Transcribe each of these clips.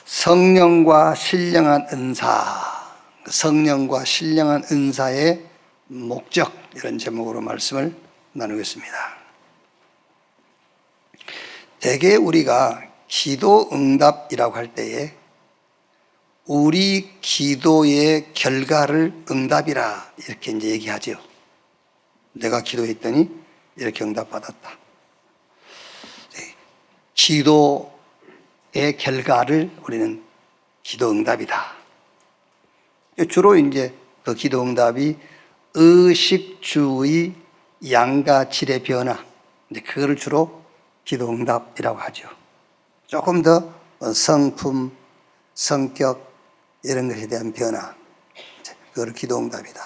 성령과 신령한 은사, 성령과 신령한 은사의 목적, 이런 제목으로 말씀을 나누겠습니다. 대개 우리가 기도 응답이라고 할 때에 우리 기도의 결과를 응답이라 이렇게 이제 얘기하죠. 내가 기도했더니 이렇게 응답받았다. 기도의 결과를 우리는 기도 응답이다. 주로 이제 그 기도 응답이 의식주의 양과 질의 변화, 그거를 주로 기도 응답이라고 하죠. 조금 더 성품, 성격 이런 것에 대한 변화, 그걸 기도 응답이다.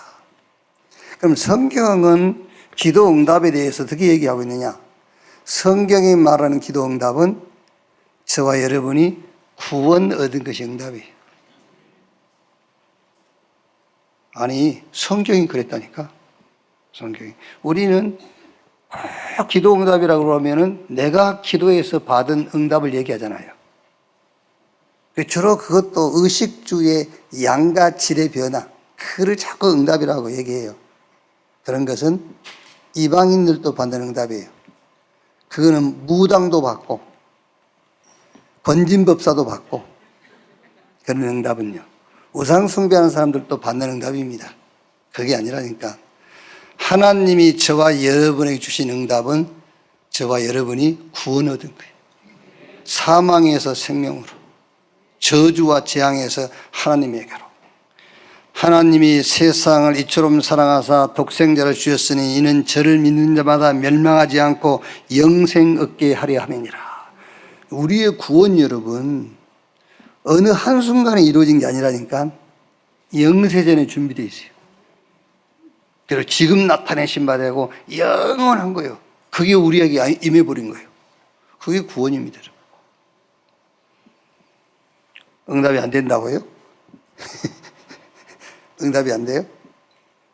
그럼 성경은 기도 응답에 대해서 어떻게 얘기하고 있느냐? 성경이 말하는 기도 응답은 저와 여러분이 구원 얻은 것이 응답이에요. 아니, 성경이 그랬다니까. 성경이. 우리는 기도 응답이라고 그러면은 내가 기도해서 받은 응답을 얘기하잖아요. 주로 그것도 의식주의 양과 질의 변화, 그를 자꾸 응답이라고 얘기해요. 그런 것은 이방인들도 받는 응답이에요. 그거는 무당도 받고 건진법사도 받고, 그런 응답은요, 우상 숭배하는 사람들도 받는 응답입니다. 그게 아니라니까. 하나님이 저와 여러분에게 주신 응답은 저와 여러분이 구원 얻은 거예요. 사망에서 생명으로, 저주와 재앙에서 하나님에게로. 하나님이 세상을 이처럼 사랑하사 독생자를 주셨으니 이는 저를 믿는 자마다 멸망하지 않고 영생 얻게 하려 함이니라. 우리의 구원이 여러분 어느 한순간에 이루어진 게 아니라니까 영세전에 준비되어 있어요. 그리고 지금 나타내신 바 되고 영원한 거예요. 그게 우리에게 임해버린 거예요. 그게 구원입니다. 응답이 안 된다고요? 응답이 안 돼요?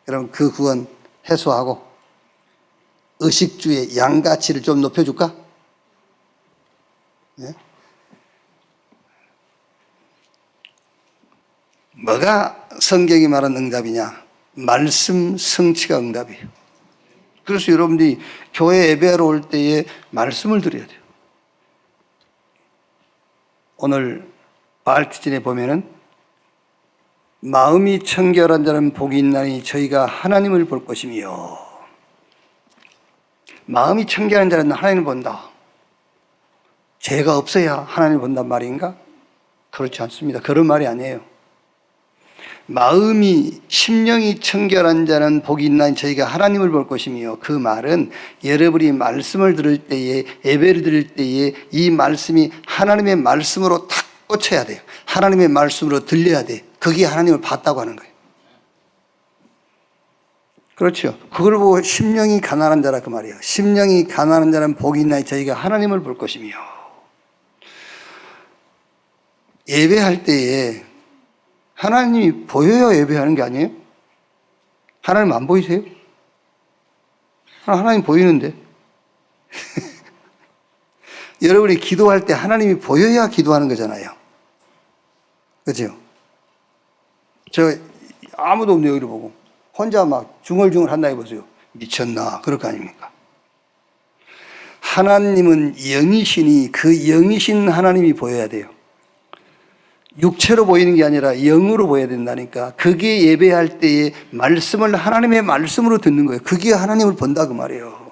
그럼 그 구원 해소하고 의식주의 양가치를 좀 높여줄까? 네? 뭐가 성경이 말하는 응답이냐? 말씀 성취가 응답이에요. 그래서 여러분들이 교회 예배하러 올 때에 말씀을 드려야 돼요. 오늘 바알티전에 보면은 마음이 청결한 자는 복이 있나니 저희가 하나님을 볼 것이며, 마음이 청결한 자는 하나님을 본다. 죄가 없어야 하나님을 본단 말인가? 그렇지 않습니다. 그런 말이 아니에요. 마음이, 심령이 청결한 자는 복이 있나니 저희가 하나님을 볼 것이며, 그 말은 여러분이 말씀을 들을 때에, 예배를 드릴 때에 이 말씀이 하나님의 말씀으로 탁 꽂혀야 돼요. 하나님의 말씀으로 들려야 돼요. 그게 하나님을 봤다고 하는 거예요. 그렇죠. 그걸 보고 심령이 가난한 자라 그 말이에요. 심령이 가난한 자는 복이 있나니 저희가 하나님을 볼 것이며. 예배할 때에 하나님이 보여야 예배하는 게 아니에요? 하나님 안 보이세요? 하나님 보이는데. 여러분이 기도할 때 하나님이 보여야 기도하는 거잖아요. 그렇죠? 저 아무도 없네요. 여기를 보고 혼자 막 중얼중얼 한다 해보세요. 미쳤나? 그럴 거 아닙니까? 하나님은 영이시니 그 영이신 하나님이 보여야 돼요. 육체로 보이는 게 아니라 영으로 보여야 된다니까. 그게 예배할 때에 말씀을 하나님의 말씀으로 듣는 거예요. 그게 하나님을 본다 그 말이에요.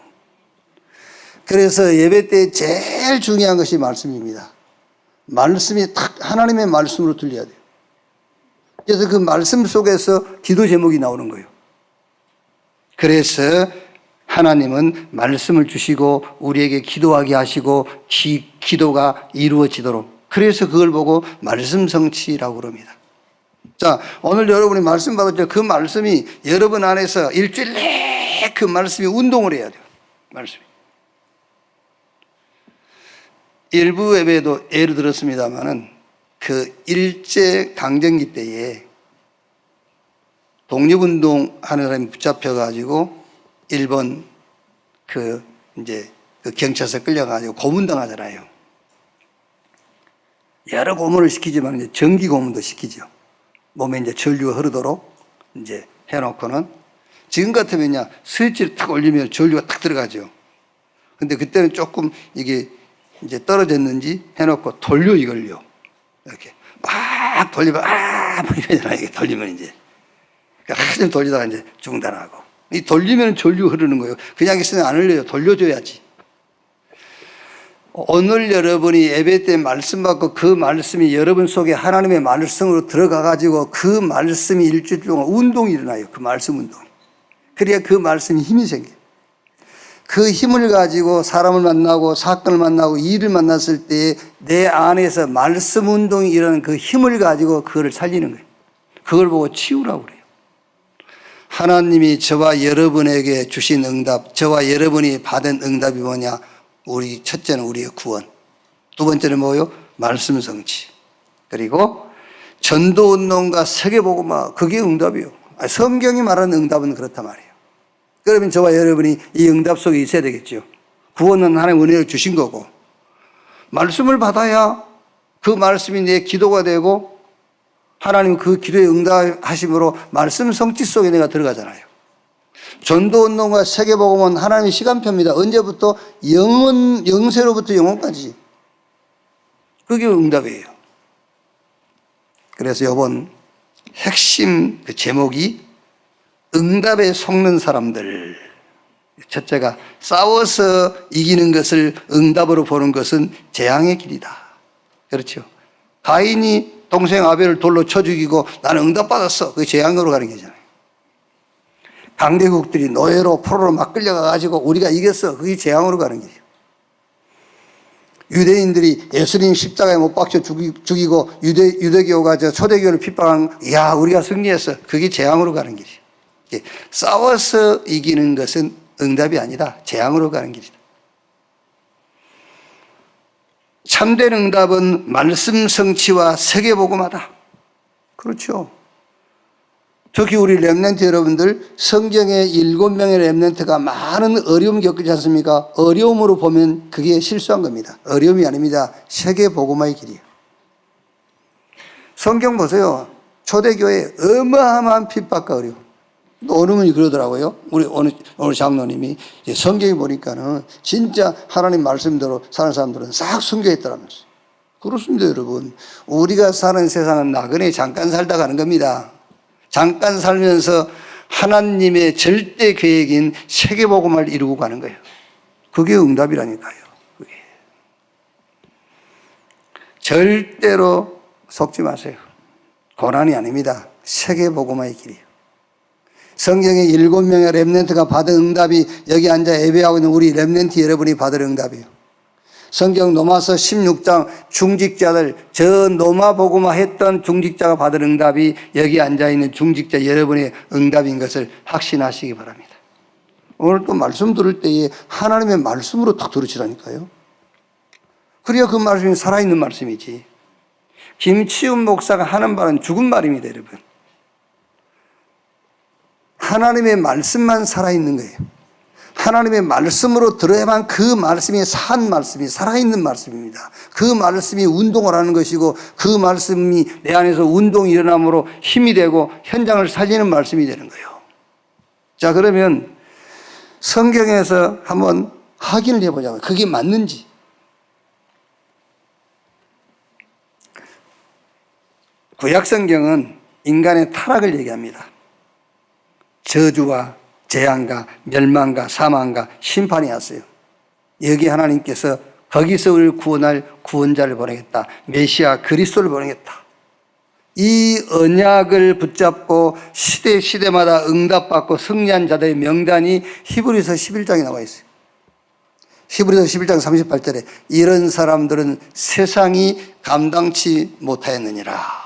그래서 예배 때 제일 중요한 것이 말씀입니다. 말씀이 딱 하나님의 말씀으로 들려야 돼요. 그래서 그 말씀 속에서 기도 제목이 나오는 거예요. 그래서 하나님은 말씀을 주시고 우리에게 기도하게 하시고 기도가 이루어지도록, 그래서 그걸 보고 말씀 성취라고 그럽니다. 자, 오늘 여러분이 말씀 받았죠. 그 말씀이 여러분 안에서 일주일 내내 그 말씀이 운동을 해야 돼요. 말씀이. 일부 예배도 예를 들었습니다만은 그 일제 강점기 때에 독립운동 하는 사람이 붙잡혀가지고 일본 이제 그 경찰서에 끌려가지고 고문당하잖아요. 여러 고문을 시키지만 이제 전기 고문도 시키죠. 몸에 이제 전류가 흐르도록 이제 해놓고는 지금 같으면요 스위치를 탁 올리면 전류가 탁 들어가죠. 근데 그때는 조금 이게 이제 떨어졌는지 해놓고 돌려 이걸요. 이렇게 막 돌리면 이러잖아요. 이게 돌리면 이제 그러니까 한참 돌리다가 이제 중단하고 이 돌리면 전류 흐르는 거예요. 그냥 있으면 안 흘려요. 돌려줘야지. 오늘 여러분이 예배 때 말씀 받고 그 말씀이 여러분 속에 하나님의 말씀으로 들어가 가지고 그 말씀이 일주일 동안 운동이 일어나요. 그 말씀 운동이. 그래야 그 말씀이 힘이 생겨요. 그 힘을 가지고 사람을 만나고 사건을 만나고 일을 만났을 때 내 안에서 말씀 운동이 일어나는 그 힘을 가지고 그거를 살리는 거예요. 그걸 보고 치우라고 그래요. 하나님이 저와 여러분에게 주신 응답, 저와 여러분이 받은 응답이 뭐냐? 첫째는 우리의 구원. 두 번째는 뭐예요? 말씀 성취. 그리고 전도운동과 세계복음화, 그게 응답이에요. 성경이 말하는 응답은 그렇단 말이에요. 그러면 저와 여러분이 이 응답 속에 있어야 되겠죠. 구원은 하나님 은혜를 주신 거고, 말씀을 받아야 그 말씀이 내 기도가 되고 하나님 그 기도에 응답하심으로 말씀 성취 속에 내가 들어가잖아요. 전도운동과 세계복음은 하나님의 시간표입니다. 언제부터? 영세로부터 영원까지. 그게 응답이에요. 그래서 이번 핵심 그 제목이 응답에 속는 사람들. 첫째가 싸워서 이기는 것을 응답으로 보는 것은 재앙의 길이다. 그렇죠. 가인이 동생 아벨을 돌로 쳐 죽이고 나는 응답받았어. 그게 재앙으로 가는 거잖아요. 강대국들이 노예로 포로로 막 끌려가가지고 우리가 이겼어. 그게 재앙으로 가는 거예요. 유대인들이 예수님 십자가에 못 박혀 죽이고 유대교가 초대교를 핍박한, 야, 우리가 승리했어. 그게 재앙으로 가는 길이에요. 싸워서 이기는 것은 응답이 아니다. 재앙으로 가는 길이다. 참된 응답은 말씀 성취와 세계복음화다. 그렇죠. 특히 우리 렘넌트 여러분들, 성경의 7명의 렘넌트가 많은 어려움 겪지 않습니까? 어려움으로 보면 그게 실수한 겁니다. 어려움이 아닙니다. 세계복음화의 길이에요. 성경 보세요. 초대교회 어마어마한 핍박과 어려움. 어느 분이 그러더라고요. 우리 오늘 장로님이 성경에 보니까는 진짜 하나님 말씀대로 사는 사람들은 싹 순교했더라면서요. 그렇습니다, 여러분. 우리가 사는 세상은 나그네 잠깐 살다 가는 겁니다. 잠깐 살면서 하나님의 절대 계획인 세계복음을 이루고 가는 거예요. 그게 응답이라니까요. 그게. 절대로 속지 마세요. 고난이 아닙니다. 세계복음의 길이에요. 성경의 7명의 렘넌트가 받은 응답이 여기 앉아 예배하고 있는 우리 렘넌트 여러분이 받을 응답이에요. 성경 로마서 16장 중직자들, 저 노마 복음화 했던 중직자가 받을 응답이 여기 앉아있는 중직자 여러분의 응답인 것을 확신하시기 바랍니다. 오늘 또 말씀 들을 때에 하나님의 말씀으로 딱 들으시라니까요. 그래야 그 말씀이 살아있는 말씀이지. 김치훈 목사가 하는 말은 죽은 말입니다, 여러분. 하나님의 말씀만 살아있는 거예요. 하나님의 말씀으로 들어야만 그 말씀이 산 말씀이 살아있는 말씀입니다. 그 말씀이 운동을 하는 것이고 그 말씀이 내 안에서 운동이 일어남으로 힘이 되고 현장을 살리는 말씀이 되는 거예요. 자, 그러면 성경에서 한번 확인을 해보자고요. 그게 맞는지. 구약 성경은 인간의 타락을 얘기합니다. 저주와 재앙과 멸망과 사망과 심판이 왔어요. 여기 하나님께서 거기서 우리를 구원할 구원자를 보내겠다. 메시아 그리스도를 보내겠다. 이 언약을 붙잡고 시대마다 응답받고 승리한 자들의 명단이 히브리서 11장에 나와 있어요. 히브리서 11장 38절에 이런 사람들은 세상이 감당치 못하였느니라.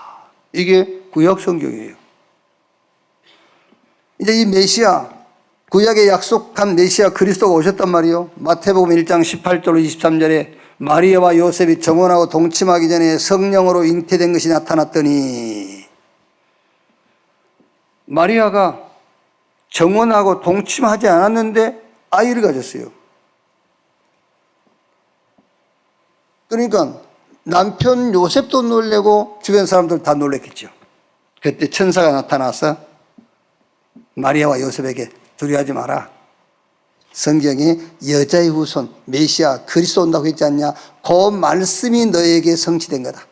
이게 구약 성경이에요. 이제 이 메시아, 구약에 약속한 메시아 그리스도가 오셨단 말이에요. 마태복음 1장 18절로 23절에 마리아와 요셉이 정혼하고 동침하기 전에 성령으로 잉태된 것이 나타났더니, 마리아가 정혼하고 동침하지 않았는데 아이를 가졌어요. 그러니까 남편 요셉도 놀래고 주변 사람들 다 놀랬겠죠. 그때 천사가 나타나서 마리아와 요셉에게 두려워하지 마라. 성경에 여자의 후손 메시아 그리스도 온다고 했지 않냐. 그 말씀이 너에게 성취된 거다.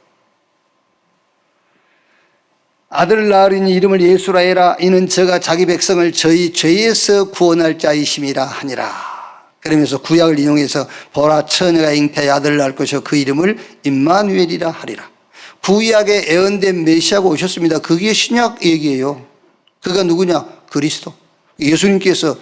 아들을 낳으리니 이름을 예수라 해라. 이는 저가 자기 백성을 저희 죄에서 구원할 자이심이라 하니라. 그러면서 구약을 인용해서 보라 처녀가 잉태하여 아들을 낳을 것이요 그 이름을 임마누엘이라 하리라. 구약에 예언된 메시아가 오셨습니다. 그게 신약 얘기예요. 그가 누구냐? 그리스도. 예수님께서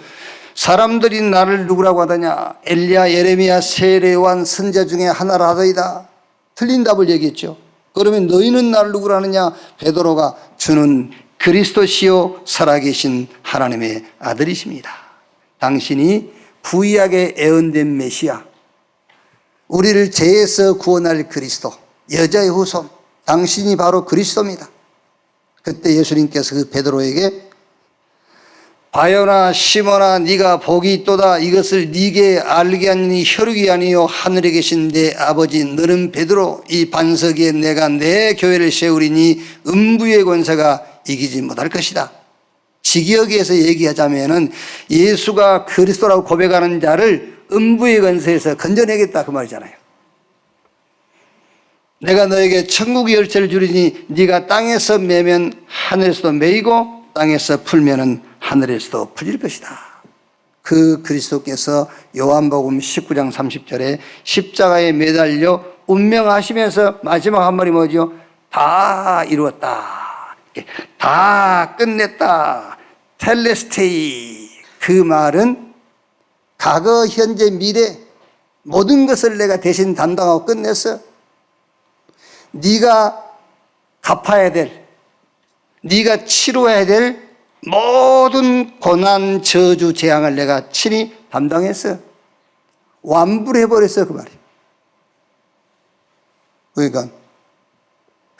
사람들이 나를 누구라고 하더냐? 엘리야, 예레미야, 세례요한 선지자 중에 하나라 하더이다. 틀린 답을 얘기했죠. 그러면 너희는 나를 누구라 하느냐? 베드로가 주는 그리스도시요 살아계신 하나님의 아들이십니다. 당신이 구약에 예언된 메시아, 우리를 죄에서 구원할 그리스도, 여자의 후손, 당신이 바로 그리스도입니다. 그때 예수님께서 그 베드로에게 바요나 시몬아 네가 복이 있도다. 이것을 네게 알게 하니 혈육이 아니요 하늘에 계신 내 아버지. 너는 베드로 이 반석 위에 내가 내 교회를 세우리니 음부의 권세가 이기지 못할 것이다. 직역에서 얘기하자면은 예수가 그리스도라고 고백하는 자를 음부의 권세에서 건져내겠다 그 말이잖아요. 내가 너에게 천국의 열쇠를 주리니 네가 땅에서 매면 하늘에서도 매이고 땅에서 풀면은 하늘에서도 풀릴 것이다. 그 그리스도께서 요한복음 19장 30절에 십자가에 매달려 운명하시면서 마지막 한 말이 뭐죠? 다 이루었다. 다 끝냈다. 텔레스테이. 그 말은 과거, 현재, 미래 모든 것을 내가 대신 담당하고 끝냈어. 네가 갚아야 될, 네가 치료해야 될 모든 고난, 저주, 재앙을 내가 친히 담당했어. 완부를 해버렸어 그 말이에요. 그러니까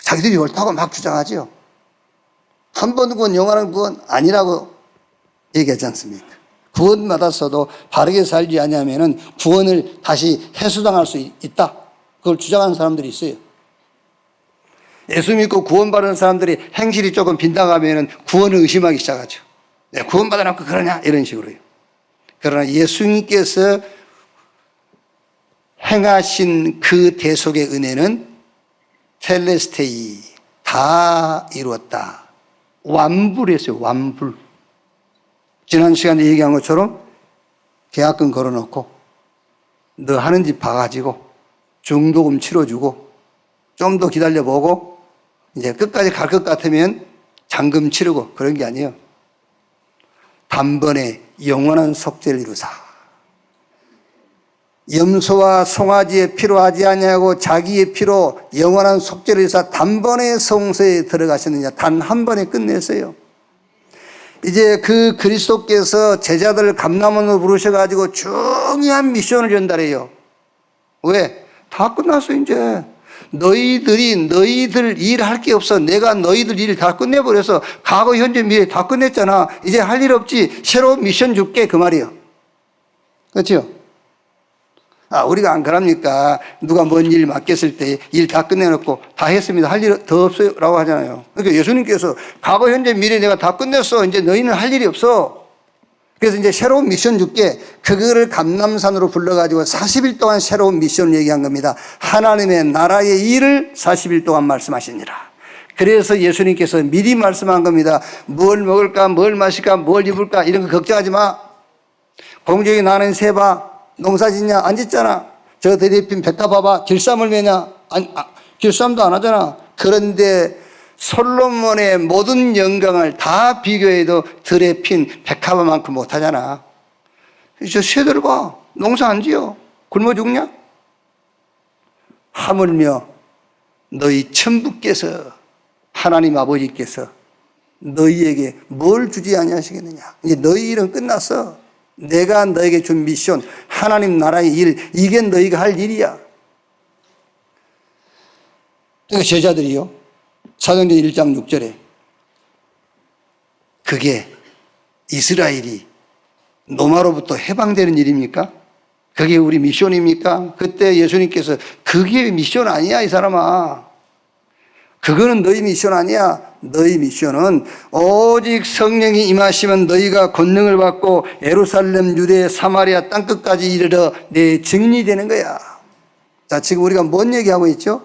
자기들이 옳다고 막 주장하죠. 한 번 구원, 영원한 구원 아니라고 얘기하지 않습니까? 구원 받았어도 바르게 살지 않으면 구원을 다시 회수당할 수 있다. 그걸 주장하는 사람들이 있어요. 예수 믿고 구원받은 사람들이 행실이 조금 빗나가면 구원을 의심하기 시작하죠. 내가 구원받아놓고 그러냐? 이런 식으로요. 그러나 예수님께서 행하신 그 대속의 은혜는 텔레스테이, 다 이루었다. 완불했어요. 완불. 지난 시간에 얘기한 것처럼 계약금 걸어놓고 너 하는 집 봐가지고 중도금 치러주고 좀 더 기다려보고 이제 끝까지 갈 것 같으면 잔금 치르고 그런 게 아니에요. 단번에 영원한 속죄를 이루사. 염소와 송아지의 피로 하지 아니하고 자기의 피로 영원한 속죄를 이루사 단번에 성소에 들어가셨느냐. 단 한 번에 끝냈어요. 이제 그 그리스도께서 제자들을 감람원으로 부르셔가지고 중요한 미션을 전달해요. 왜? 다 끝났어 이제. 너희들 일할 게 없어. 내가 너희들 일 다 끝내버려서 과거, 현재, 미래 다 끝냈잖아. 이제 할 일 없지. 새로운 미션 줄게 그 말이에요. 그렇죠? 우리가 안 그럽니까? 누가 뭔 일 맡겼을 때 일 다 끝내놓고 다 했습니다. 할 일 더 없어요 라고 하잖아요. 그러니까 예수님께서 과거, 현재, 미래 내가 다 끝냈어. 이제 너희는 할 일이 없어. 그래서 이제 새로운 미션 줄게. 그거를 감람산으로 불러가지고 40일 동안 새로운 미션을 얘기한 겁니다. 하나님의 나라의 일을 40일 동안 말씀하시니라. 그래서 예수님께서 미리 말씀한 겁니다. 뭘 먹을까, 뭘 마실까, 뭘 입을까 이런 거 걱정하지 마. 공중에 나는 새 봐. 농사 짓냐? 안 짓잖아. 저 대대핀 백합 봐봐. 길쌈을 매냐? 길쌈도 안 하잖아. 그런데 솔로몬의 모든 영광을 다 비교해도 들에 핀 백합만큼 못하잖아. 저 새들 봐. 농사 안 지어. 굶어 죽냐? 하물며 너희 천부께서 하나님 아버지께서 너희에게 뭘 주지 아니하시겠느냐. 이제 너희 일은 끝났어. 내가 너에게 준 미션, 하나님 나라의 일, 이게 너희가 할 일이야. 그러니까 제자들이요. 사도행전 1장 6절에 그게 이스라엘이 로마로부터 해방되는 일입니까? 그게 우리 미션입니까? 그때 예수님께서 그게 미션 아니야, 이 사람아. 그거는 너희 미션 아니야. 너희 미션은 오직 성령이 임하시면 너희가 권능을 받고 예루살렘, 유대, 사마리아 땅끝까지 이르러 내 증인이 되는 거야. 자, 지금 우리가 뭔 얘기하고 있죠?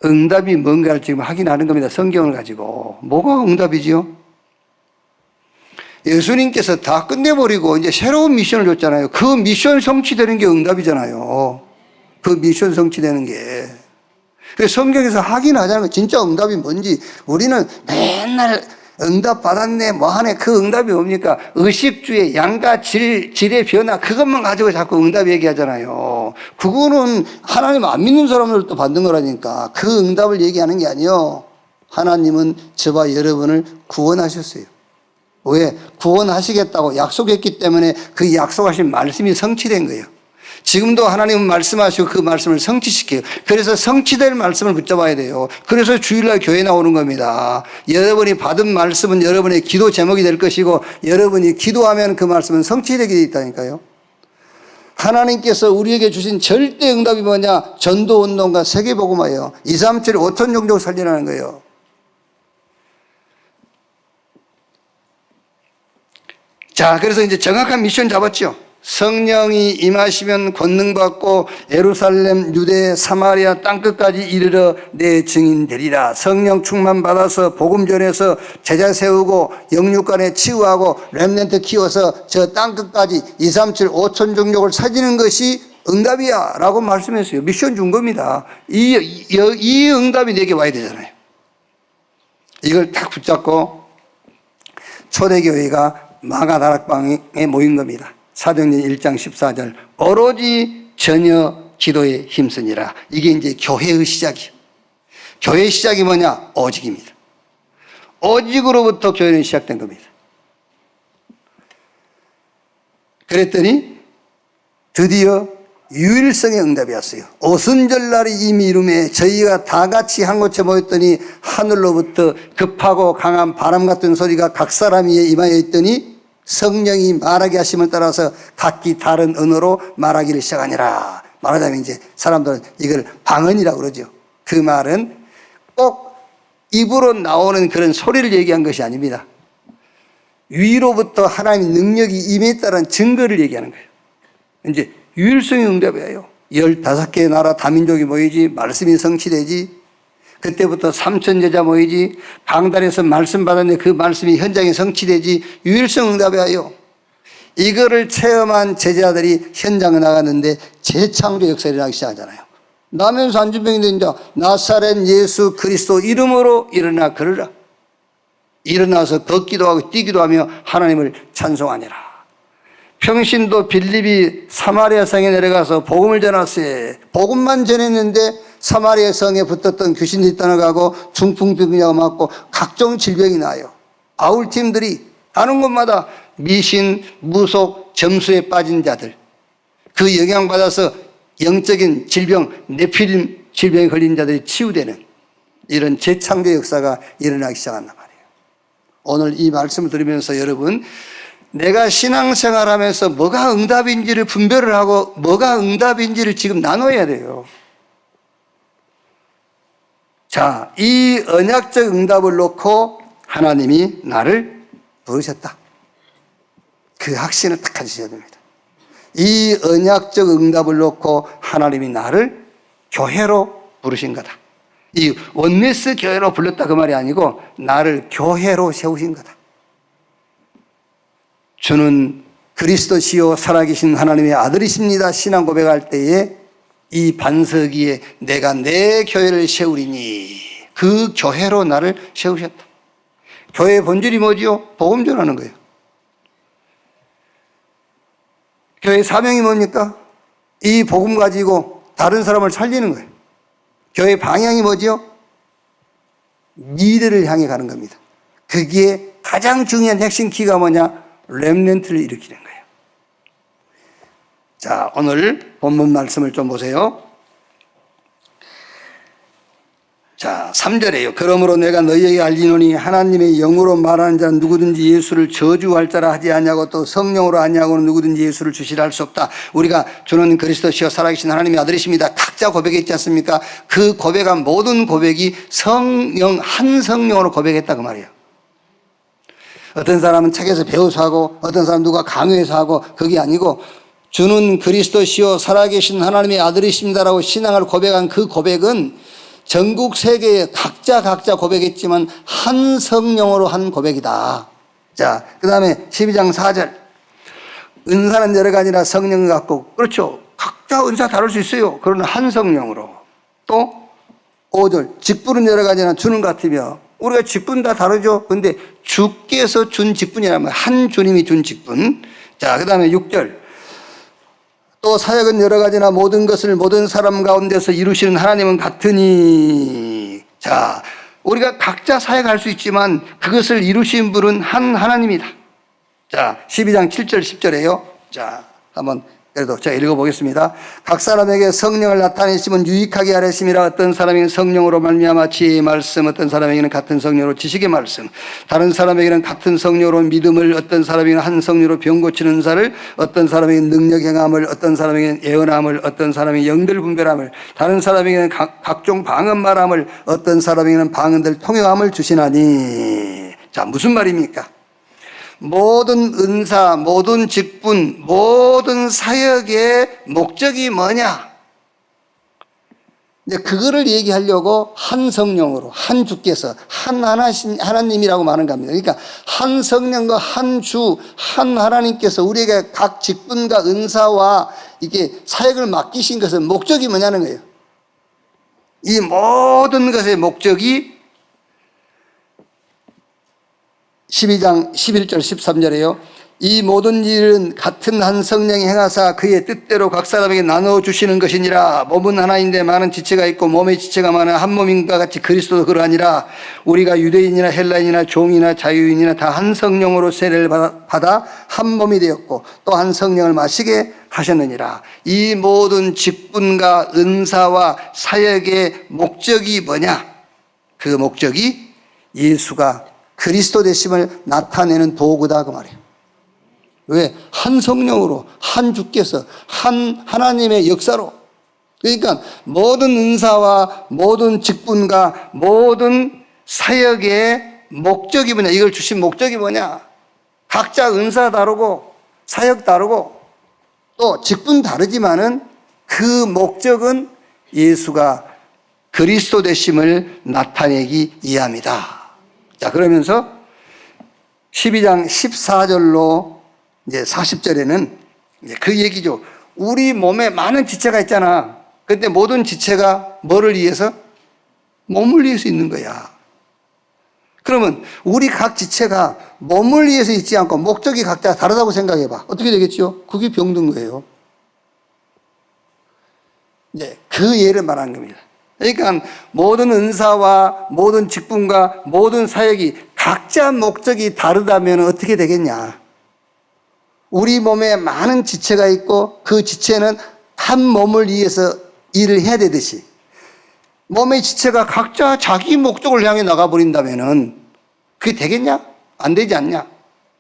응답이 뭔가를 지금 확인하는 겁니다. 성경을 가지고. 뭐가 응답이지요? 예수님께서 다 끝내버리고 이제 새로운 미션을 줬잖아요. 그 미션 성취되는 게 응답이잖아요. 그 미션 성취되는 게. 그래서 성경에서 확인하자는 거 진짜 응답이 뭔지. 우리는 맨날 응답 받았네 뭐 하네. 그 응답이 뭡니까? 의식주의 양과 질의 변화 그것만 가지고 자꾸 응답 얘기하잖아요. 그거는 하나님 안 믿는 사람들도 받는 거라니까. 그 응답을 얘기하는 게 아니요. 하나님은 저와 여러분을 구원하셨어요. 왜? 구원하시겠다고 약속했기 때문에 그 약속하신 말씀이 성취된 거예요. 지금도 하나님은 말씀하시고 그 말씀을 성취시켜요. 그래서 성취될 말씀을 붙잡아야 돼요. 그래서 주일날 교회 나오는 겁니다. 여러분이 받은 말씀은 여러분의 기도 제목이 될 것이고 여러분이 기도하면 그 말씀은 성취되게 되어 있다니까요. 하나님께서 우리에게 주신 절대 응답이 뭐냐? 전도운동과 세계복음화예요. 2, 3, 7, 5천 종족 살리라는 거예요. 자, 그래서 이제 정확한 미션 잡았죠. 성령이 임하시면 권능 받고 예루살렘, 유대, 사마리아 땅끝까지 이르러 내 증인 되리라. 성령 충만 받아서 복음 전해서 제자 세우고 영육간에 치유하고 렘넌트 키워서 저 땅끝까지 2, 3, 7, 5천 종족을 살리는 것이 응답이야 라고 말씀했어요. 미션 준 겁니다. 이 응답이 내게 와야 되잖아요. 이걸 딱 붙잡고 초대교회가 마가다락방에 모인 겁니다. 사도행전 1장 14절 오로지 전혀 기도에 힘쓰니라. 이게 이제 교회의 시작이에요. 교회의 시작이 뭐냐? 오직입니다. 오직으로부터 교회는 시작된 겁니다. 그랬더니 드디어 유일성의 응답이 왔어요. 오순절날이 이미 이름에 저희가 다 같이 한 곳에 모였더니 하늘로부터 급하고 강한 바람 같은 소리가 각 사람 위에 임하여 있더니 성령이 말하게 하심을 따라서 각기 다른 언어로 말하기를 시작하니라. 말하자면 이제 사람들은 이걸 방언이라고 그러죠. 그 말은 꼭 입으로 나오는 그런 소리를 얘기한 것이 아닙니다. 위로부터 하나님의 능력이 임했다는 증거를 얘기하는 거예요. 이제 유일성의 응답이에요. 15개의 나라 다민족이 모이지, 말씀이 성취되지, 그때부터 3천 제자 모이지, 강단에서 말씀 받았는데 그 말씀이 현장에 성취되지, 유일성 응답이에요. 이거를 체험한 제자들이 현장에 나갔는데 재창조 역사를 일어나기 시작하잖아요. 나면서 안진병이 된 자, 나사렛 예수 그리스도 이름으로 일어나 걸으라. 일어나서 걷기도 하고 뛰기도 하며 하나님을 찬송하니라. 평신도 빌립이 사마리아 성에 내려가서 복음을 전하세. 복음만 전했는데 사마리아 성에 붙었던 귀신들이 떠나가고 중풍병자가 맞고 각종 질병이 나요. 아울팀들이 가는 곳마다 미신, 무속, 점수에 빠진 자들, 그 영향받아서 영적인 질병, 네피림 질병에 걸린 자들이 치유되는 이런 재창조 역사가 일어나기 시작한단 말이에요. 오늘 이 말씀을 들으면서 여러분, 내가 신앙생활하면서 뭐가 응답인지를 분별을 하고 뭐가 응답인지를 지금 나눠야 돼요. 자, 이 언약적 응답을 놓고 하나님이 나를 부르셨다. 그 확신을 딱 가지셔야 됩니다. 이 언약적 응답을 놓고 하나님이 나를 교회로 부르신 거다. 이 원네스 교회로 불렀다 그 말이 아니고 나를 교회로 세우신 거다. 주는 그리스도시요 살아계신 하나님의 아들이십니다. 신앙 고백할 때에 이 반석 위에 내가 내 교회를 세우리니 그 교회로 나를 세우셨다. 교회의 본질이 뭐지요? 복음 전하는 거예요. 교회의 사명이 뭡니까? 이 복음 가지고 다른 사람을 살리는 거예요. 교회의 방향이 뭐지요? 미래를 향해 가는 겁니다. 그게 가장 중요한 핵심 키가 뭐냐? 렘넌트를 일으키는 거예요. 자, 오늘 본문 말씀을 좀 보세요. 자, 3절에요. 그러므로 내가 너희에게 알리노니 하나님의 영으로 말하는 자는 누구든지 예수를 저주할 자라 하지 아니하고 또 성령으로 아니하고는 누구든지 예수를 주시라 할 수 없다. 우리가 주는 그리스도시여 살아계신 하나님의 아들이십니다. 각자 고백했지 않습니까? 그 고백한 모든 고백이 성령, 한 성령으로 고백했다 그 말이에요. 어떤 사람은 책에서 배워서 하고 어떤 사람은 누가 강요해서 하고 그게 아니고 주는 그리스도시여 살아계신 하나님의 아들이십니다라고 신앙을 고백한 그 고백은 전국 세계에 각자 고백했지만 한 성령으로 한 고백이다. 자, 그 다음에 12장 4절. 은사는 여러 가지나 성령 같고, 그렇죠. 각자 은사 다룰 수 있어요. 그러나 한 성령으로. 또 5절. 직분은 여러 가지나 주는 같으며, 우리가 직분 다 다르죠. 근데 주께서 준 직분이라면 한 주님이 준 직분. 자, 그 다음에 6절. 또 사역은 여러 가지나 모든 것을 모든 사람 가운데서 이루시는 하나님은 같으니. 자, 우리가 각자 사역할 수 있지만 그것을 이루신 분은 한 하나님이다. 자, 12장 7절 10절에요. 자, 한번 그래도 제가 읽어보겠습니다. 각 사람에게 성령을 나타내시면 유익하게 하랬음이라. 어떤 사람에게는 성령으로 말미암아 지혜의 말씀, 어떤 사람에게는 같은 성령으로 지식의 말씀, 다른 사람에게는 같은 성령으로 믿음을, 어떤 사람에게는 한 성령으로 병 고치는 은사를, 어떤 사람에게는 능력 행함을, 어떤 사람에게는 예언함을, 어떤 사람에게는 영들 분별함을, 다른 사람에게는 각종 방언 말함을, 어떤 사람에게는 방언들 통역함을 주시나니. 자, 무슨 말입니까? 모든 은사, 모든 직분, 모든 사역의 목적이 뭐냐? 이제 그거를 얘기하려고 한 성령으로, 한 주께서, 한 하나님이라고 말하는 겁니다. 그러니까 한 성령과 한 주, 한 하나님께서 우리에게 각 직분과 은사와 이게 사역을 맡기신 것은 목적이 뭐냐는 거예요. 이 모든 것의 목적이 12장 11절 13절에요. 이 모든 일은 같은 한 성령이 행하사 그의 뜻대로 각 사람에게 나누어 주시는 것이니라. 몸은 하나인데 많은 지체가 있고 몸의 지체가 많아 한 몸인과 같이 그리스도도 그러하니라. 우리가 유대인이나 헬라인이나 종이나 자유인이나 다 한 성령으로 세례를 받아 한 몸이 되었고 또 한 성령을 마시게 하셨느니라. 이 모든 직분과 은사와 사역의 목적이 뭐냐? 그 목적이 예수가 그리스도 되심을 나타내는 도구다 그 말이에요. 왜? 한 성령으로, 한 주께서, 한 하나님의 역사로. 그러니까 모든 은사와 모든 직분과 모든 사역의 목적이 뭐냐? 이걸 주신 목적이 뭐냐? 각자 은사 다르고 사역 다르고 또 직분 다르지만은 그 목적은 예수가 그리스도 되심을 나타내기 위함이다. 자, 그러면서 12장 14절로 이제 40절에는 이제 그 얘기죠. 우리 몸에 많은 지체가 있잖아. 근데 모든 지체가 뭐를 위해서? 몸을 위해서 있는 거야. 그러면 우리 각 지체가 몸을 위해서 있지 않고 목적이 각자 다르다고 생각해 봐. 어떻게 되겠죠? 그게 병든 거예요. 이제 그 예를 말하는 겁니다. 그러니까 모든 은사와 모든 직분과 모든 사역이 각자 목적이 다르다면 어떻게 되겠냐? 우리 몸에 많은 지체가 있고 그 지체는 한 몸을 위해서 일을 해야 되듯이 몸의 지체가 각자 자기 목적을 향해 나가버린다면 그게 되겠냐? 안 되지 않냐?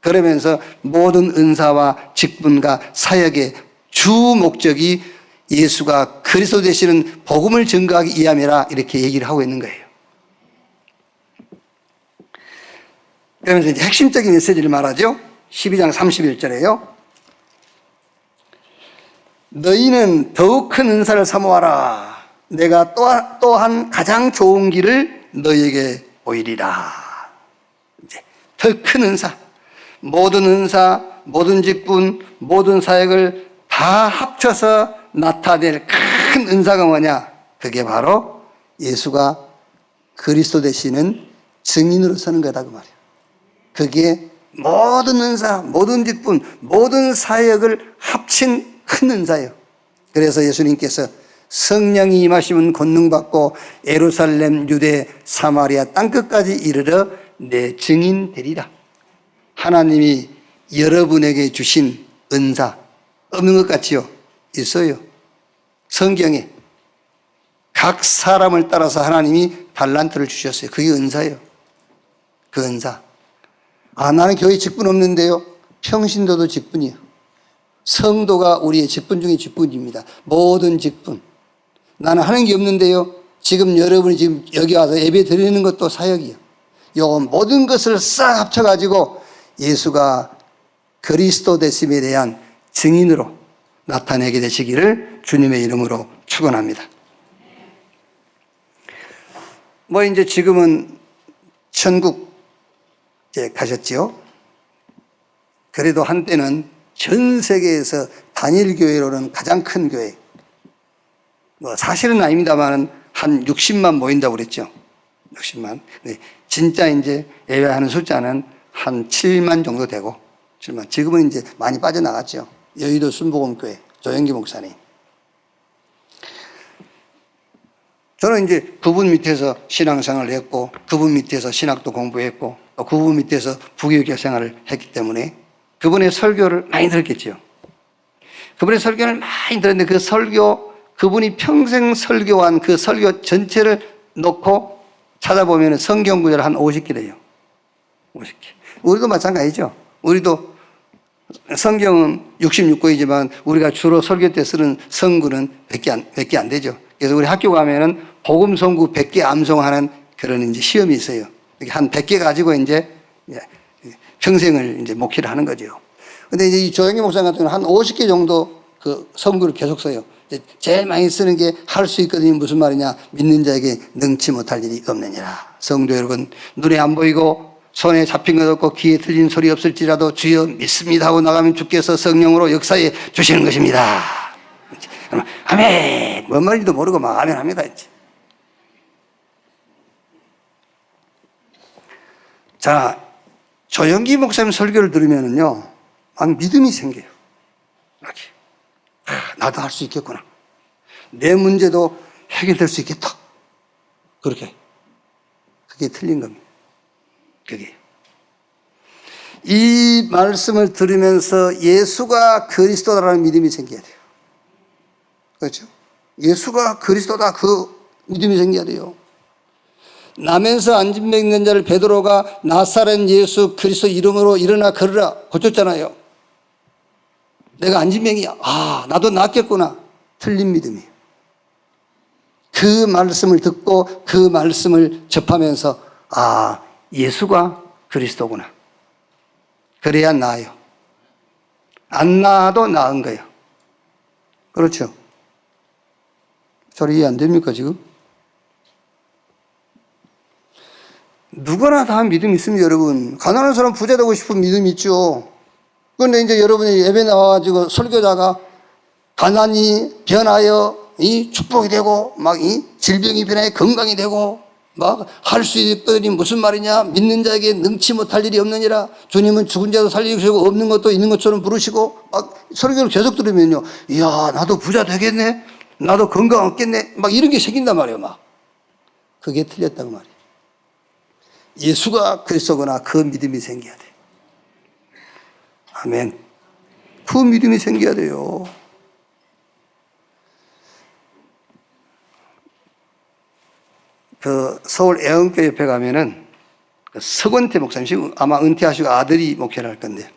그러면서 모든 은사와 직분과 사역의 주 목적이 예수가 그리스도 되시는 복음을 증거하기 위함이라 이렇게 얘기를 하고 있는 거예요. 그러면서 이제 핵심적인 메시지를 말하죠. 12장 31절에요. 너희는 더욱 큰 은사를 사모하라. 내가 또한 가장 좋은 길을 너희에게 보이리라. 이제 더 큰 은사, 모든 직분, 모든 사역을 다 합쳐서 나타낼 큰 은사가 뭐냐? 그게 바로 예수가 그리스도 되시는 증인으로 서는 거다 그 말이에요. 그게 모든 은사, 모든 직분, 모든 사역을 합친 큰 은사예요. 그래서 예수님께서 성령이 임하시면 권능받고 예루살렘, 유대, 사마리아 땅끝까지 이르러 내 증인 되리라. 하나님이 여러분에게 주신 은사 없는 것 같지요? 있어요. 성경에 각 사람을 따라서 하나님이 달란트를 주셨어요. 그게 은사예요. 그 은사. 아, 나는 교회 직분 없는데요. 평신도도 직분이에요. 성도가 우리의 직분 중에 직분입니다. 모든 직분. 나는 하는 게 없는데요. 지금 여러분이 지금 여기 와서 예배 드리는 것도 사역이에요. 요 모든 것을 싹 합쳐가지고 예수가 그리스도 되심에 대한 증인으로 나타내게 되시기를 주님의 이름으로 축원합니다. 뭐 이제 지금은 천국 이제 가셨지요. 그래도 한때는 전 세계에서 단일 교회로는 가장 큰 교회. 뭐 사실은 아닙니다만 한 60만 모인다고 그랬죠. 60만. 네. 진짜 이제 예배하는 숫자는 한 7만 정도 되고, 7만. 지금은 이제 많이 빠져나갔죠. 여의도 순복음교회 조영기 목사님. 저는 이제 그분 밑에서 신앙생활을 했고, 그분 밑에서 신학도 공부했고, 또 그분 밑에서 부교육 생활을 했기 때문에 그분의 설교를 많이 들었겠죠. 그분의 설교를 많이 들었는데 그 설교, 그분이 평생 설교한 그 설교 전체를 놓고 찾아보면 성경 구절 한 50개 돼요. 50개. 우리도 마찬가지죠. 우리도 성경은 66권이지만 우리가 주로 설교 때 쓰는 성구는 100개 안 되죠. 그래서 우리 학교 가면은 복음 성구 100개 암송하는 그런 이제 시험이 있어요. 한 100개 가지고 이제 평생을 이제 목회를 하는 거죠. 근데 이제 이 조영기 목사님 같은 경우는 한 50개 정도 그 성구를 계속 써요. 제일 많이 쓰는 게 할 수 있거든요. 무슨 말이냐. 믿는 자에게 능치 못할 일이 없느니라. 성도 여러분, 눈에 안 보이고 손에 잡힌 것 없고 귀에 들리는 소리 없을지라도 주여 믿습니다 하고 나가면 주께서 성령으로 역사해 주시는 것입니다. 아멘. 뭔 말인지도 모르고 막 아멘 합니다. 이제. 자, 조영기 목사님 설교를 들으면은요, 막 믿음이 생겨요. 이렇게. 나도 할 수 있겠구나. 내 문제도 해결될 수 있겠다. 그렇게. 그게 틀린 겁니다. 그게. 이 말씀을 들으면서 예수가 그리스도다라는 믿음이 생겨야 돼요. 그렇죠? 예수가 그리스도다 그 믿음이 생겨야 돼요. 나면서 안진병 있는 자를 베드로가 나사렛 예수 그리스도 이름으로 일어나 걸으라 고쳤잖아요. 내가 안진병이야. 아, 나도 낫겠구나. 틀린 믿음이에요. 그 말씀을 듣고 그 말씀을 접하면서 아, 예수가 그리스도구나. 그래야 나아요. 안 나아도 나은 거예요. 그렇죠? 잘 이해 안 됩니까 지금? 누구나 다 믿음이 있습니다, 여러분. 가난한 사람 부자 되고 싶은 믿음이 있죠. 그런데 이제 여러분이 예배 나와가지고 설교자가 가난이 변하여 이 축복이 되고 막 이 질병이 변하여 건강이 되고 막 할 수 있거니 무슨 말이냐. 믿는 자에게 능치 못할 일이 없느니라. 주님은 죽은 자도 살리시고 없는 것도 있는 것처럼 부르시고 막 설교를 계속 들으면요. 이야, 나도 부자 되겠네. 나도 건강 얻겠네. 막 이런 게 생긴단 말이에요, 막. 그게 틀렸다고 말이에요. 예수가 그리스도구나 그 믿음이 생겨야 돼. 아멘. 그 믿음이 생겨야 돼요. 그 서울 애원교 옆에 가면은 그 서건태 목사님, 지금 아마 은퇴하시고 아들이 목회를 할 건데,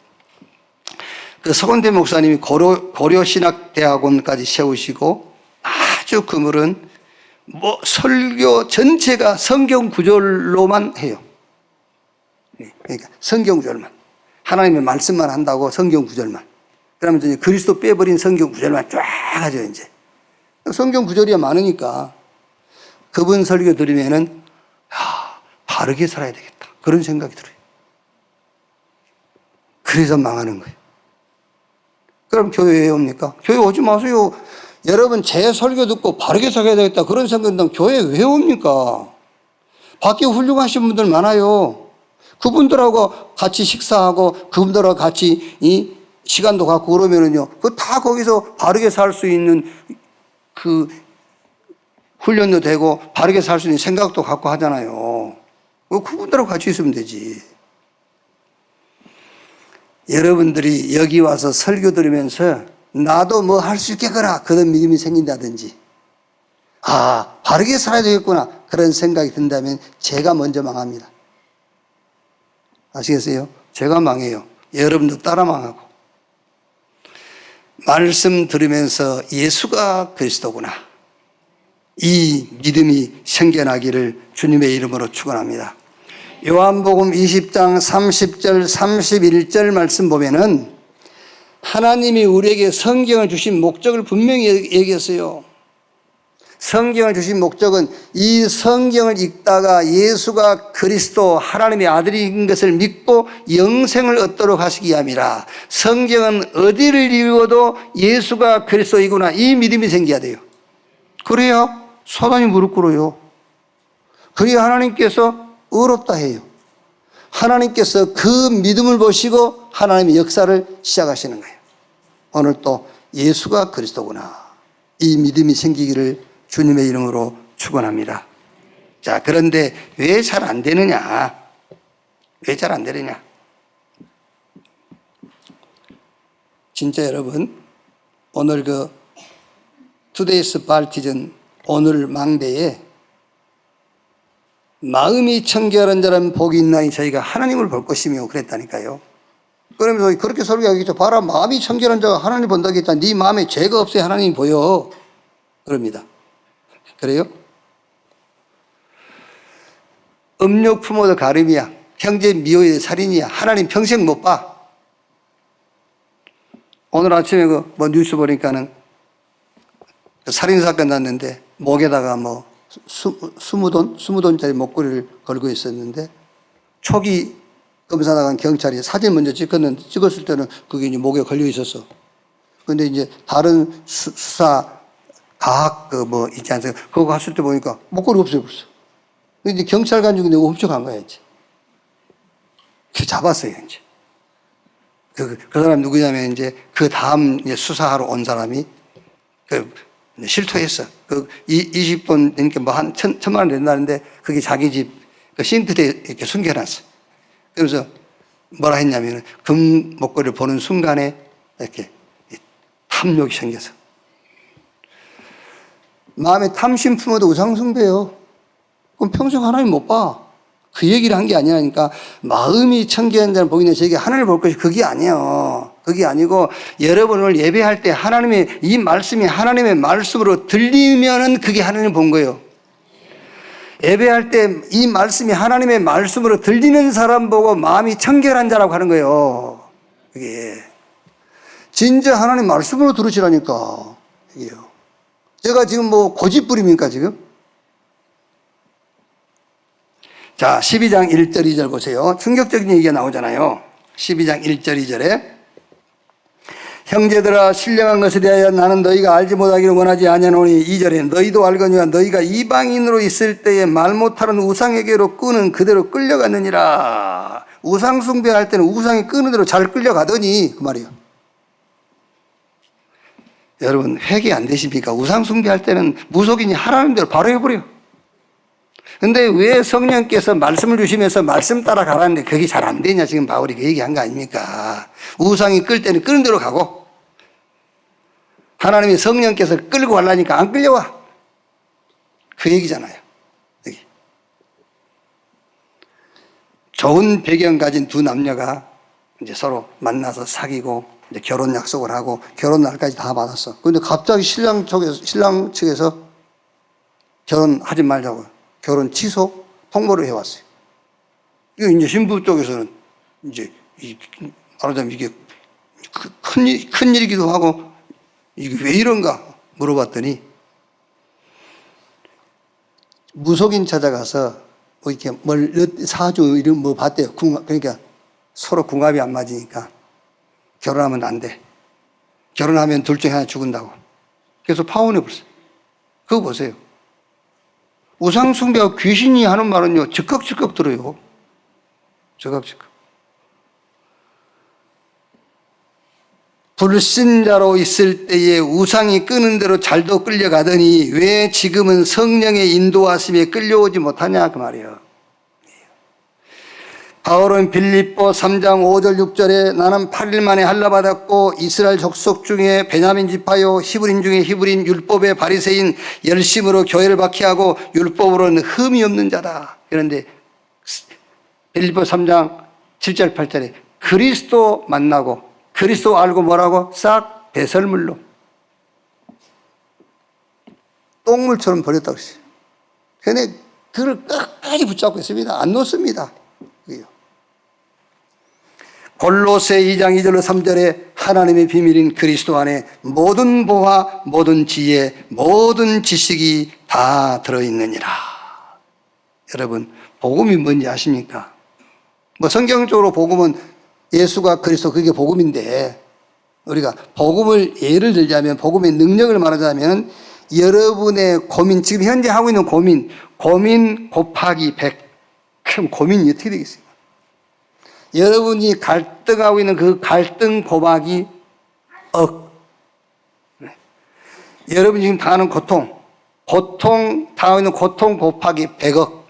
그 서건태 목사님이 고려신학대학원까지 세우시고 아주 그물은 뭐 설교 전체가 성경 구절로만 해요. 그러니까 성경 구절만. 하나님의 말씀만 한다고 성경 구절만. 그러면 이제 그리스도 빼버린 성경 구절만 쫙 하죠, 이제. 성경 구절이 많으니까 그분 설교 들으면은, 야, 바르게 살아야 되겠다. 그런 생각이 들어요. 그래서 망하는 거예요. 그럼 교회에 왜 옵니까? 교회 오지 마세요. 여러분, 제 설교 듣고 바르게 살아야 되겠다. 그런 생각 든다면 교회에 왜 옵니까? 밖에 훌륭하신 분들 많아요. 그분들하고 같이 식사하고 그분들하고 같이 이 시간도 갖고 그러면은요, 그 다 거기서 바르게 살 수 있는 그 훈련도 되고 바르게 살 수 있는 생각도 갖고 하잖아요. 그분들하고 같이 있으면 되지. 여러분들이 여기 와서 설교 들으면서 나도 뭐 할 수 있겠거나 그런 믿음이 생긴다든지, 아, 바르게 살아야 되겠구나. 그런 생각이 든다면 제가 먼저 망합니다. 아시겠어요? 제가 망해요. 여러분도 따라 망하고. 말씀 들으면서 예수가 그리스도구나. 이 믿음이 생겨나기를 주님의 이름으로 축원합니다. 요한복음 20장 30절 31절 말씀 보면은 하나님이 우리에게 성경을 주신 목적을 분명히 얘기했어요. 성경을 주신 목적은 이 성경을 읽다가 예수가 그리스도 하나님의 아들인 것을 믿고 영생을 얻도록 하시기 위함이라. 성경은 어디를 읽어도 예수가 그리스도이구나 이 믿음이 생겨야 돼요. 그래야 사단이 무릎 꿇어요. 그래야 하나님께서 의롭다 해요. 하나님께서 그 믿음을 보시고 하나님의 역사를 시작하시는 거예요. 오늘 또 예수가 그리스도구나 이 믿음이 생기기를 주님의 이름으로 축원합니다. 자, 그런데 왜 잘 안 되느냐? 왜 잘 안 되느냐? 진짜 여러분, 오늘 그 투데이스 발티즌 오늘 망대에 마음이 청결한 자는 복이 있나니 저희가 하나님을 볼 것이며 그랬다니까요. 그러면서 그렇게 설교하겠죠. 봐라, 마음이 청결한 자가 하나님 본다고 했잖아. 네 마음에 죄가 없어야 하나님이 보여. 그럽니다. 그래요? 음욕 품어도 가늠이야. 형제 미워도 살인이야. 하나님 평생 못 봐. 오늘 아침에 뭐 뉴스 보니까는 살인사건 났는데 목에다가 뭐 20돈짜리 목걸이를 걸고 있었는데 초기 검사 나간 경찰이 사진 먼저 찍었을 때는 그게 이제 목에 걸려 있었어. 근데 이제 다른 수사 과학 뭐 있지 않습니까? 그거 갔을 때 보니까 목걸이 없어졌어. 근데 이제 경찰관 중에 내가 훔쳐간 거야, 이제. 그 잡았어요, 이제. 그 사람 누구냐면 이제 그 다음 이제 수사하러 온 사람이 실토했어. 20돈, 그러니까 뭐 한 1,000만 원 된다는데 그게 자기 집 싱크대에 이렇게 숨겨놨어. 그래서 뭐라 했냐면 금 목걸이를 보는 순간에 이렇게 탐욕이 생겨서. 마음에 탐심 품어도 우상숭배요. 그럼 평생 하나님 못 봐. 그 얘기를 한 게 아니라니까. 마음이 청결한 자는 복이 있네. 저에게 하나님을 볼 것이 그게 아니에요. 그게 아니고 여러분을 예배할 때 하나님의 이 말씀이 하나님의 말씀으로 들리면은 그게 하나님 본 거예요. 예배할 때 이 말씀이 하나님의 말씀으로 들리는 사람 보고 마음이 청결한 자라고 하는 거예요. 그게 진짜 하나님 말씀으로 들으시라니까. 이게요. 제가 지금 뭐 고집부립니까 지금? 자, 12장 1절 2절 보세요. 충격적인 얘기가 나오잖아요. 12장 1절 2절에 형제들아 신령한 것에 대하여 나는 너희가 알지 못하기를 원하지 아니하노니 2절에 너희도 알거니와 너희가 이방인으로 있을 때에 말 못하는 우상에게로 끄는 그대로 끌려갔느니라. 우상 숭배할 때는 우상이 끄는 대로 잘 끌려가더니 그 말이에요. 여러분 회개 안 되십니까? 우상 숭배할 때는 무속인이 하라는 대로 바로 해버려요. 근데 왜 성령께서 말씀을 주시면서 말씀 따라 가라는데 그게 잘 안 되냐? 지금 바울이 그 얘기한 거 아닙니까? 우상이 끌 때는 끄는 대로 가고 하나님의 성령께서 끌고 가려니까 안 끌려와. 그 얘기잖아요. 여기. 좋은 배경 가진 두 남녀가 이제 서로 만나서 사귀고 이제 결혼 약속을 하고 결혼 날까지 다 받았어. 근데 갑자기 신랑 측에서 결혼하지 말자고 결혼 취소 통보를 해왔어요. 이거 이제 신부 쪽에서는 이제 말하자면 이게 큰 일이기도 하고 이게 왜 이런가 물어봤더니 무속인 찾아가서 뭐 이렇게 사주 이런 뭐 봤대요. 그러니까 서로 궁합이 안 맞으니까 결혼하면 안 돼. 결혼하면 둘 중에 하나 죽은다고. 그래서 파혼해버렸어요. 그거 보세요. 우상숭배와 귀신이 하는 말은요, 즉각 들어요. 즉각. 불신자로 있을 때에 우상이 끄는 대로 잘도 끌려가더니 왜 지금은 성령의 인도하심에 끌려오지 못하냐 그 말이에요. 바울은 빌립보 3장 5절 6절에 나는 8일 만에 할례받았고 이스라엘 족속 중에 베냐민 지파요 히브리인 중에 히브리인 율법의 바리새인 열심으로 교회를 박해하고 율법으로는 흠이 없는 자다. 그런데 빌립보 3장 7절 8절에 그리스도 만나고 그리스도 알고 뭐라고? 싹 배설물로 똥물처럼 버렸다고 했어요. 그런데 그를 끝까지 붙잡고 있습니다. 안 놓습니다. 골로새 2장 2절로 3절에 하나님의 비밀인 그리스도 안에 모든 보화, 모든 지혜, 모든 지식이 다 들어있느니라. 여러분, 복음이 뭔지 아십니까? 뭐 성경적으로 복음은 예수가 그리스도 그게 복음인데 우리가 복음을 예를 들자면 복음의 능력을 말하자면 여러분의 고민, 지금 현재 하고 있는 고민 곱하기 100. 그럼 고민이 어떻게 되겠습니까? 여러분이 갈등하고 있는 그 갈등 곱하기 억. 여러분이 지금 당하는 당하고 있는 고통 곱하기 100억.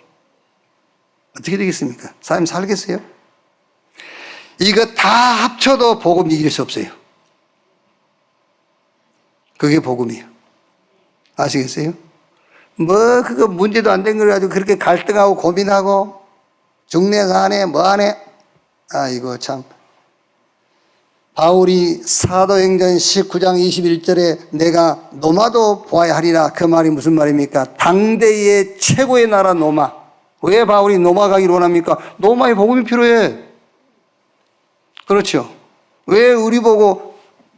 어떻게 되겠습니까? 사람이 살겠어요? 이거 다 합쳐도 복음 이길 수 없어요. 그게 복음이에요. 아시겠어요? 그거 문제도 안 된 걸 가지고 그렇게 갈등하고 고민하고 중내가 하네, 뭐 하네. 아이고, 참. 바울이 사도행전 19장 21절에 내가 노마도 보아야 하리라. 그 말이 무슨 말입니까? 당대의 최고의 나라 노마. 왜 바울이 노마 가기를 원합니까? 노마의 복음이 필요해. 그렇죠. 왜 우리 보고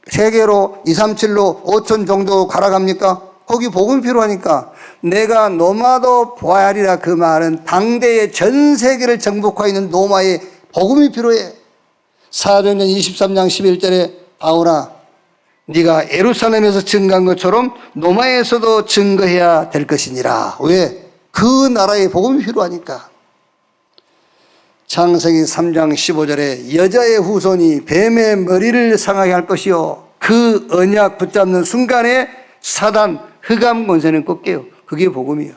세계로 237로 5천 정도 갈아갑니까? 거기 복음이 필요하니까. 내가 노마도 보아야 하리라. 그 말은 당대의 전 세계를 정복하고 있는 노마의 복음이 필요해. 사도행전 23장 11절에 바울아 네가 예루살렘에서 증거한 것처럼 노마에서도 증거해야 될 것이니라. 왜? 그 나라의 복음이 필요하니까. 창세기 3장 15절에 여자의 후손이 뱀의 머리를 상하게 할 것이요 그 언약 붙잡는 순간에 사단 흑암 권세는 꺾여요. 그게 복음이에요.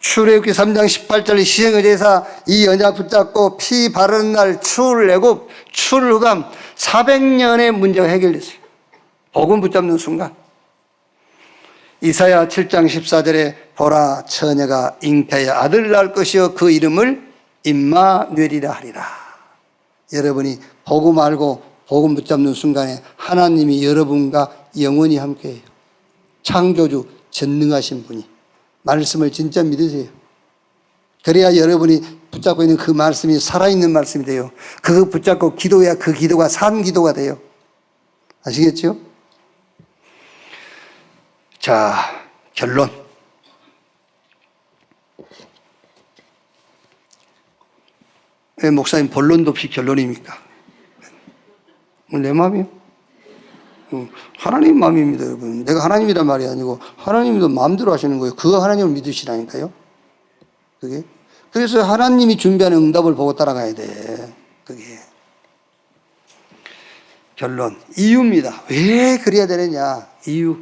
출애굽기 3장 18절 희생의 제사 이 언약 붙잡고 피 바르는 날 출애굽 출흑암 400년의 문제가 해결됐어요. 복음 붙잡는 순간. 이사야 7장 14절에 보라 처녀가 잉태하여 아들을 낳을 것이요 그 이름을 임마누엘이라 하리라. 여러분이 복음 알고 복음 붙잡는 순간에 하나님이 여러분과 영원히 함께해요. 창조주 전능하신 분이. 말씀을 진짜 믿으세요. 그래야 여러분이 붙잡고 있는 그 말씀이 살아있는 말씀이 돼요. 그거 붙잡고 기도해야 그 기도가 산 기도가 돼요. 아시겠죠? 자, 결론. 왜 목사님 본론도 없이 결론입니까? 내 마음이요? 하나님 마음입니다, 여러분. 내가 하나님이란 말이 아니고 하나님도 마음대로 하시는 거예요. 그 하나님을 믿으시라니까요. 그게. 그래서 하나님이 준비하는 응답을 보고 따라가야 돼. 그게. 결론. 이유입니다. 왜 그래야 되느냐? 이유.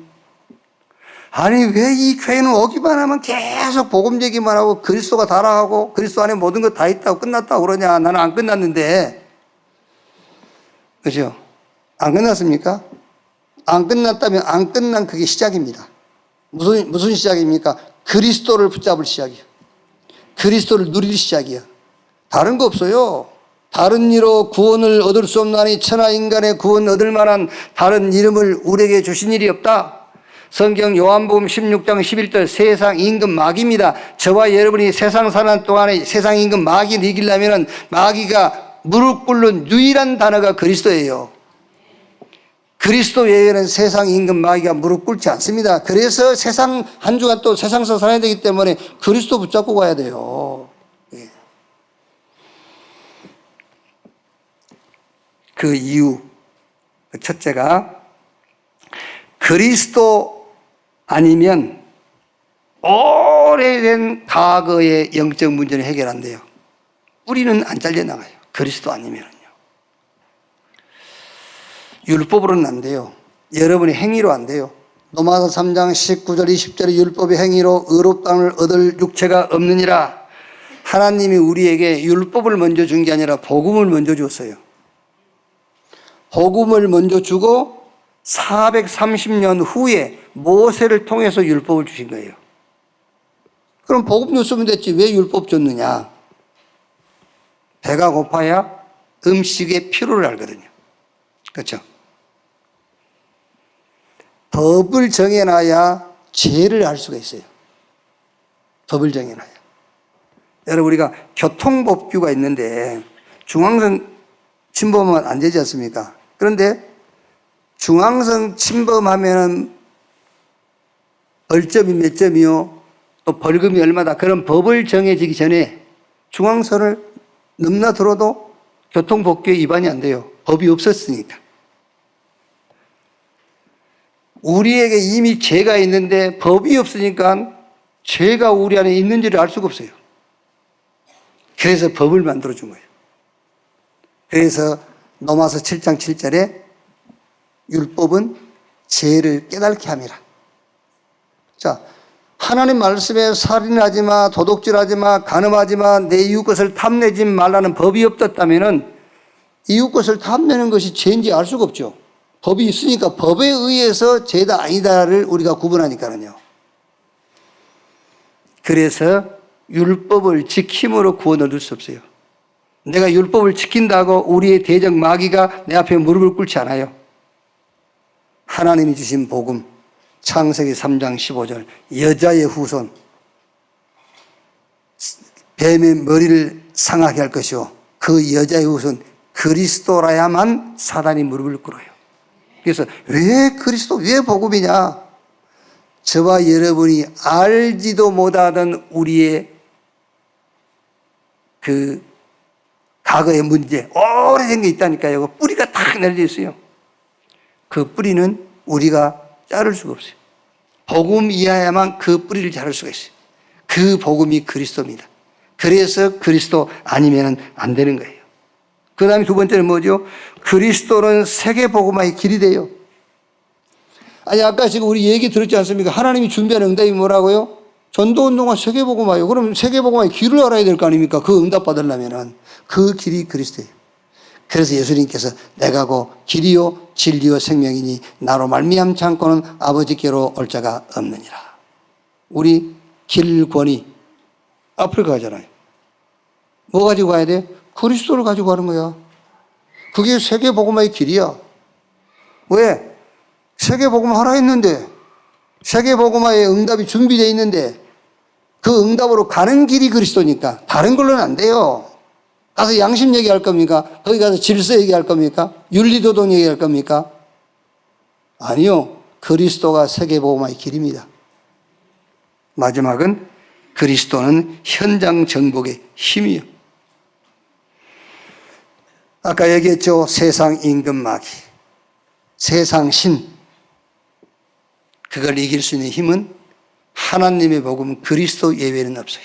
아니, 왜 이 교회는 오기만 하면 계속 복음 얘기만 하고 그리스도가 다라하고 그리스도 안에 모든 거 다 있다고 끝났다고 그러냐? 나는 안 끝났는데. 그죠? 안 끝났습니까? 안 끝났다면 안 끝난 그게 시작입니다. 무슨 시작입니까? 그리스도를 붙잡을 시작이에요. 그리스도를 누릴 시작이에요. 다른 거 없어요. 다른 이로 구원을 얻을 수 없나니 천하 인간의 구원 얻을 만한 다른 이름을 우리에게 주신 일이 없다. 성경 요한복음 16장 11절 세상 임금 마귀입니다. 저와 여러분이 세상 사는 동안에 세상 임금 마귀를 이기려면 마귀가 무릎 꿇는 유일한 단어가 그리스도예요. 그리스도 외에는 세상 임금 마귀가 무릎 꿇지 않습니다. 그래서 세상 한 주간 또 세상에서 살아야 되기 때문에 그리스도 붙잡고 가야 돼요. 그 이유 첫째가 그리스도 아니면 오래된 과거의 영적 문제는 해결 안 돼요. 뿌리는 안 잘려나가요. 그리스도 아니면은요. 율법으로는 안 돼요. 여러분의 행위로 안 돼요. 로마서 3장 19절 20절에 율법의 행위로 의롭다함을 얻을 육체가 없느니라. 하나님이 우리에게 율법을 먼저 준 게 아니라 복음을 먼저 줬어요. 복음을 먼저 주고 430년 후에 모세를 통해서 율법을 주신 거예요. 그럼 복음 줬으면 됐지 왜 율법 줬느냐? 배가 고파야 음식의 필요를 알거든요. 그렇죠? 법을 정해놔야 죄를 알 수가 있어요. 법을 정해놔야. 여러분 우리가 교통법규가 있는데 중앙선 침범하면 안 되지 않습니까? 그런데 중앙선 침범하면 벌점이 몇 점이요? 또 벌금이 얼마다. 그런 법을 정해지기 전에 중앙선을 넘나들어도 교통법규에 위반이 안 돼요. 법이 없었으니까. 우리에게 이미 죄가 있는데 법이 없으니까 죄가 우리 안에 있는지를 알 수가 없어요. 그래서 법을 만들어준 거예요. 그래서 로마서 7장 7절에 율법은 죄를 깨닫게 함이라. 자, 하나님 말씀에 살인하지 마, 도둑질하지 마, 간음하지 마, 내 이웃 것을 탐내지 말라는 법이 없었다면은 이웃 것을 탐내는 것이 죄인지 알 수가 없죠. 법이 있으니까 법에 의해서 죄다 아니다를 우리가 구분하니까요. 그래서 율법을 지킴으로 구원 얻을 수 없어요. 내가 율법을 지킨다고 우리의 대적 마귀가 내 앞에 무릎을 꿇지 않아요. 하나님이 주신 복음, 창세기 3장 15절, 여자의 후손, 뱀의 머리를 상하게 할 것이요 그 여자의 후손 그리스도라야만 사단이 무릎을 꿇어요. 그래서 왜 그리스도, 왜 복음이냐? 저와 여러분이 알지도 못하던 우리의 그 과거의 문제, 오래된 게 있다니까요. 뿌리가 탁 내려져 있어요. 그 뿌리는 우리가 자를 수가 없어요. 복음 이하야만 그 뿌리를 자를 수가 있어요. 그 복음이 그리스도입니다. 그래서 그리스도 아니면 안 되는 거예요. 그 다음에 두 번째는 뭐죠? 그리스도는 세계복음화의 길이 돼요. 아니, 아까 지금 우리 얘기 들었지 않습니까? 하나님이 준비한 응답이 뭐라고요? 전도운동과 세계복음화요. 그럼 세계복음화의 길을 알아야 될 거 아닙니까? 그 응답 받으려면은. 그 길이 그리스도예요. 그래서 예수님께서 내가 고 길이요 진리요 생명이니 나로 말미암지 않고는 아버지께로 올 자가 없느니라. 우리 길권이 아프리카 가잖아요. 뭐 가지고 가야 돼? 그리스도를 가지고 가는 거야. 그게 세계복음화의 길이야. 왜? 세계복음화 하라 했는데, 세계복음화의 응답이 준비되어 있는데 그 응답으로 가는 길이 그리스도니까 다른 걸로는 안 돼요. 가서 양심 얘기할 겁니까? 거기 가서 질서 얘기할 겁니까? 윤리도덕 얘기할 겁니까? 아니요. 그리스도가 세계복음화의 길입니다. 마지막은 그리스도는 현장 정복의 힘이요. 아까 얘기했죠. 세상 임금 마귀, 세상 신, 그걸 이길 수 있는 힘은 하나님의 복음 그리스도 예외는 없어요.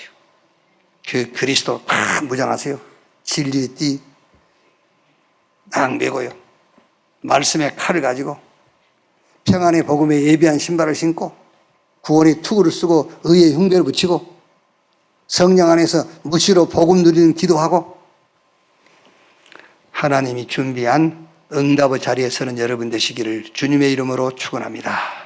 그 그리스도 다 무장하세요. 진리의 띠 딱 메고요. 말씀의 칼을 가지고 평안의 복음에 예비한 신발을 신고 구원의 투구를 쓰고 의의 흉배를 붙이고 성령 안에서 무시로 복음 누리는 기도하고 하나님이 준비한 응답의 자리에 서는 여러분 되시기를 주님의 이름으로 축원합니다.